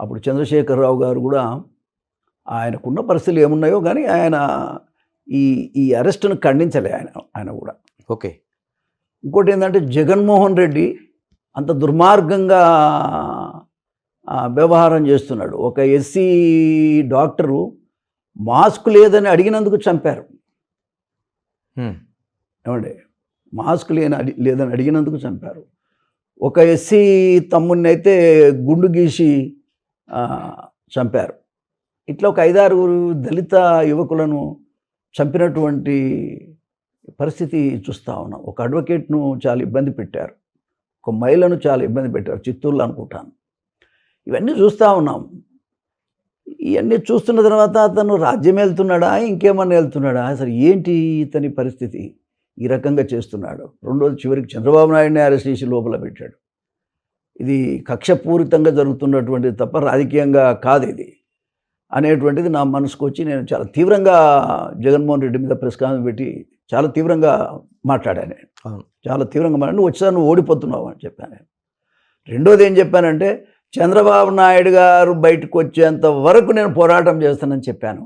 అప్పుడు చంద్రశేఖరరావు గారు కూడా ఆయనకున్న పరిస్థితులు ఏమున్నాయో కానీ ఆయన ఈ ఈ అరెస్టును ఖండించలే ఆయన కూడా. ఓకే. ఇంకోటి ఏంటంటే జగన్మోహన్ రెడ్డి అంత దుర్మార్గంగా వ్యవహారం చేస్తున్నాడు. ఒక ఎస్సీ డాక్టరు మాస్క్ లేదని అడిగినందుకు చంపారు. ఏమండి, మాస్క్ లేదని అడిగినందుకు చంపారు. ఒక ఎస్సీ తమ్ముడిని అయితే గుండు గీసి చంపారు. ఇట్లా ఒక 5-6 దళిత యువకులను చంపినటువంటి పరిస్థితి చూస్తూ ఉన్నాం. ఒక అడ్వకేట్ను చాలా ఇబ్బంది పెట్టారు, ఒక మహిళను చాలా ఇబ్బంది పెట్టారు, చిత్తూరులో అనుకుంటాను. ఇవన్నీ చూస్తూ ఉన్నాం. ఇవన్నీ చూస్తున్న తర్వాత అతను రాజ్యం వెళ్తున్నాడా, ఇంకేమన్నా వెళ్తున్నాడా, అసలు ఏంటి ఇతని పరిస్థితి? ఈ రకంగా చేస్తున్నాడు. రెండోది చివరికి చంద్రబాబు నాయుడిని అరెస్ట్ చేసి లోపల పెట్టాడు. ఇది కక్షపూరితంగా జరుగుతున్నటువంటిది తప్ప రాజకీయంగా కాదు ఇది అనేటువంటిది నా మనసుకు వచ్చి నేను చాలా తీవ్రంగా జగన్మోహన్ రెడ్డి మీద ప్రెస్ కాన్ఫరెన్స్ పెట్టి చాలా తీవ్రంగా మాట్లాడాను. చాలా తీవ్రంగా మాట్లాడి నువ్వు ఓడిపోతున్నావు అని చెప్పాను. రెండోది ఏం చెప్పానంటే చంద్రబాబు నాయుడు గారు బయటకు వచ్చేంత వరకు నేను పోరాటం చేస్తానని చెప్పాను.